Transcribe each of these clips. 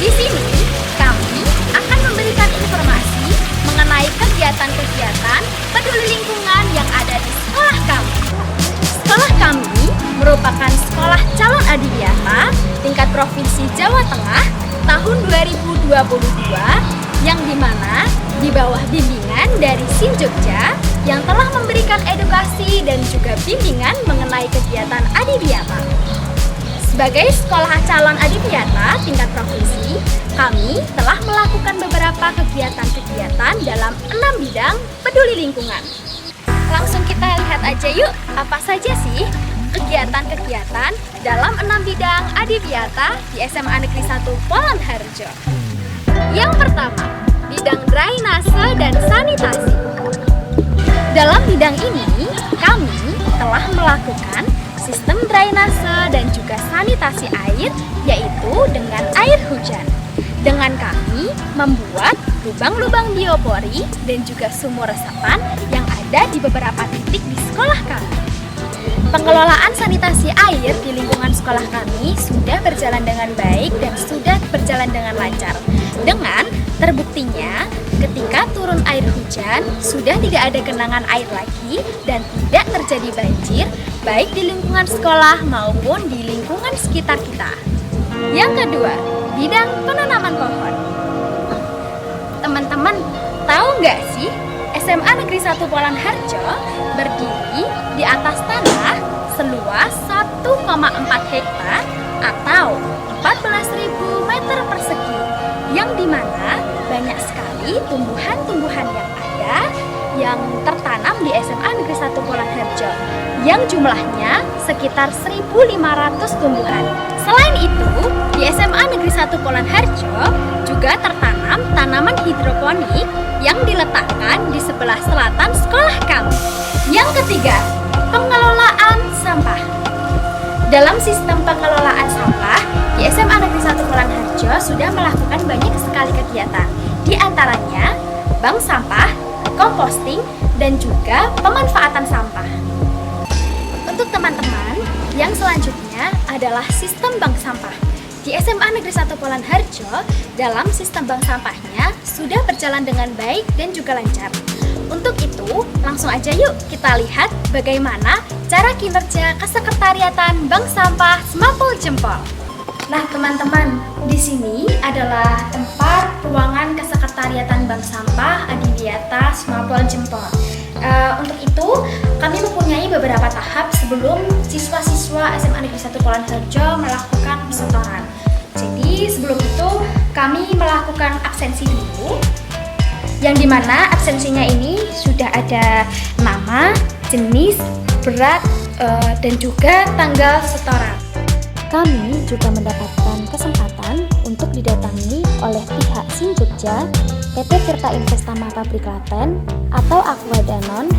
Di sini, kami akan memberikan informasi mengenai kegiatan-kegiatan peduli lingkungan yang ada di sekolah kami. Sekolah kami merupakan sekolah calon adiwiyata tingkat Provinsi Jawa Tengah tahun 2022 yang dimana di bawah bimbingan dari SIN Jogja yang telah memberikan edukasi dan juga bimbingan mengenai kegiatan adiwiyata. Sebagai sekolah calon adiwiyata tingkat provinsi, kami telah melakukan beberapa kegiatan-kegiatan dalam 6 bidang peduli lingkungan. Langsung kita lihat aja yuk, apa saja sih kegiatan-kegiatan dalam 6 bidang adiwiyata di SMA Negeri 1 Polan Harjo. Yang pertama, bidang drainase dan sanitasi. Dalam bidang ini, kami telah melakukan sistem drainase dan juga sanitasi air, yaitu dengan air hujan. Dengan kami membuat lubang-lubang biopori dan juga sumur resapan yang ada di beberapa titik di sekolah kami. Pengelolaan sanitasi air di lingkungan sekolah kami sudah berjalan dengan baik dan sudah berjalan dengan lancar. Dengan terbuktinya ketika turun air hujan sudah tidak ada genangan air lagi dan tidak terjadi banjir baik di lingkungan sekolah maupun di lingkungan sekitar kita. Yang kedua, bidang penanaman pohon. Teman-teman, tahu nggak sih SMA Negeri 1 Polan Harjo berdiri di atas tanah seluas 1,4 hektar atau 14.000 meter persegi, yang dimana banyak sekali tumbuhan-tumbuhan yang ada yang tertanam di SMA Negeri 1 Polan Harjo yang jumlahnya sekitar 1.500 tumbuhan. Selain itu, di SMA Negeri 1 Polan Harjo juga tertanam tanaman hidroponik yang diletakkan di sebelah selatan sekolah kami. Yang ketiga, pengelolaan sampah. Dalam sistem pengelolaan sampah, di SMA Negeri 1 Polan Harjo sudah melakukan banyak sekali kegiatan. Di antaranya, bank sampah, composting, dan juga pemanfaatan sampah. Untuk teman-teman, yang selanjutnya adalah sistem bank sampah. Di SMA Negeri 1 Polan Harjo, dalam sistem bank sampahnya sudah berjalan dengan baik dan juga lancar. Untuk itu, langsung aja yuk kita lihat bagaimana cara kinerja kesekretariatan Bank Sampah Semapul Jempol. Nah, teman-teman, di sini adalah tempat ruangan kesekretariatan Bank Sampah Adiwiyata Semapul Jempol. Untuk itu, kami mempunyai beberapa tahap sebelum siswa-siswa SMA Negeri 1 Polan Harjo melakukan setoran. Jadi, sebelum itu kami melakukan absensi dulu, yang dimana absensinya ini sudah ada nama, jenis, berat, dan juga tanggal setoran. Kami juga mendapatkan kesempatan untuk didatangi oleh pihak SIN Jogja, PT Tirta Investama Pabrik Klaten atau Aqua Danon,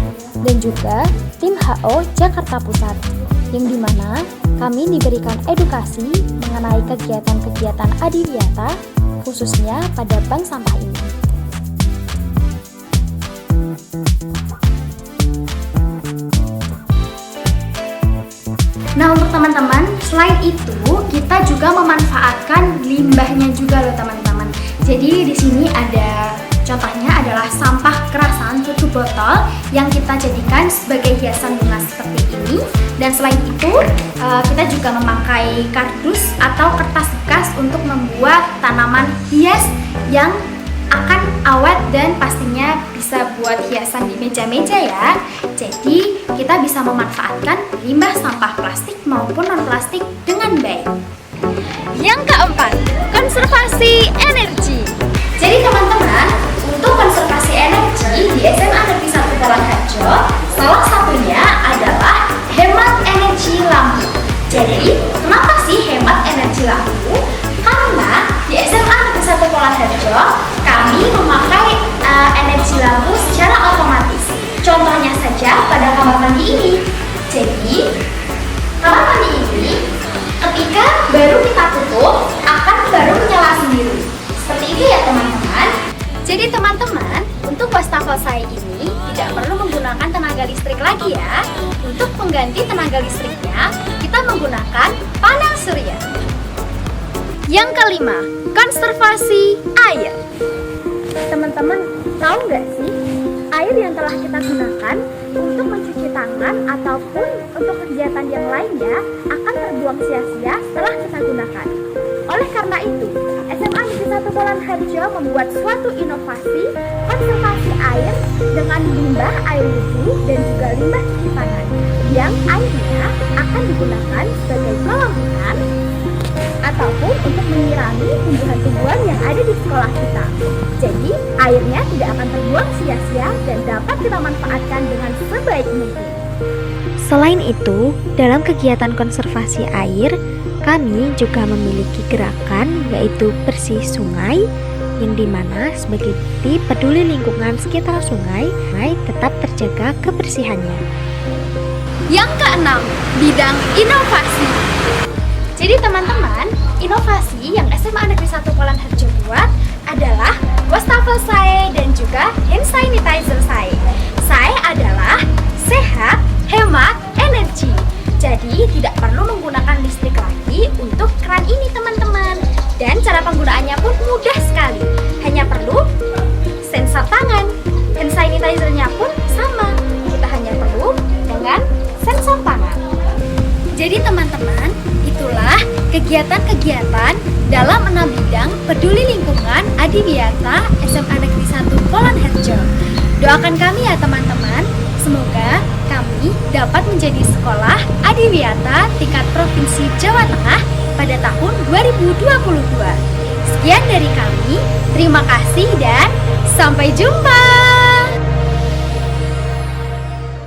dan juga tim HO Jakarta Pusat, yang dimana kami diberikan edukasi mengenai kegiatan-kegiatan adiwiyata khususnya pada bank sampah ini. Nah, untuk teman-teman, selain itu kita juga memanfaatkan limbahnya juga loh teman-teman. Jadi di sini ada contohnya adalah sampah kerasan tutup botol yang kita jadikan sebagai hiasan bunga seperti ini. Dan selain itu kita juga memakai kardus atau kertas bekas untuk membuat tanaman hias yang akan awet dan pastinya bisa buat hiasan di meja-meja ya. Jadi kita bisa memanfaatkan limbah sampah plastik maupun non-plastik dengan baik. Yang keempat, konservasi energi. Jadi teman-teman, untuk konservasi energi di SMA Negeri 1 Polan Harjo, salah satunya adalah hemat energi lampu. Jadi, kenapa sih hemat energi lampu? Karena di SMA Negeri 1 Polan Harjo, kami memakai energi lampu secara otomatis. Contohnya saja pada kamar mandi ini. Jadi, kamar mandi ini ketika baru kita tutup akan baru menyala sendiri. Seperti itu ya teman-teman. Jadi teman-teman, untuk wastafel saya ini tidak perlu menggunakan tenaga listrik lagi ya. Untuk pengganti tenaga listriknya, kita menggunakan panel surya. Yang kelima, konservasi air. Teman-teman, tahu nggak sih, air yang telah kita gunakan untuk mencuci tangan ataupun untuk kegiatan yang lainnya akan terbuang sia-sia setelah kita gunakan. Oleh karena itu, SMA Negeri 1 Polan Harjo membuat suatu inovasi konservasi air dengan limbah air wudhu dan juga limbah cuci tangan yang airnya akan digunakan sebagai pelabuhan ataupun untuk menyirami tumbuhan-tumbuhan yang ada di sekolah kita. Jadi, airnya tidak akan terbuang sia-sia dan dapat kita manfaatkan dengan sebaik mungkin. Selain itu, dalam kegiatan konservasi air, kami juga memiliki gerakan yaitu bersih sungai, yang dimana sebagai bukti peduli lingkungan sekitar sungai tetap terjaga kebersihannya. Yang keenam, bidang inovasi. Jadi teman-teman, inovasi yang SMA Negeri 1 Polan Harjo buat adalah wastafel sae dan juga hand sanitizer sae. Sae adalah sehat, hemat, energi. Jadi tidak perlu menggunakan listrik lagi untuk keran ini teman-teman. Dan cara penggunaannya pun mudah sekali. Hanya perlu sensor tangan. Hand sanitizer-nya pun sama. Kita hanya perlu dengan sensor tangan. Jadi teman-teman, itulah kegiatan-kegiatan dalam 6 bidang peduli lingkungan Adiwiyata SMA Negeri 1 Polan Harjo. Doakan kami ya teman-teman, semoga kami dapat menjadi sekolah Adiwiyata tingkat Provinsi Jawa Tengah pada tahun 2022. Sekian dari kami, terima kasih dan sampai jumpa.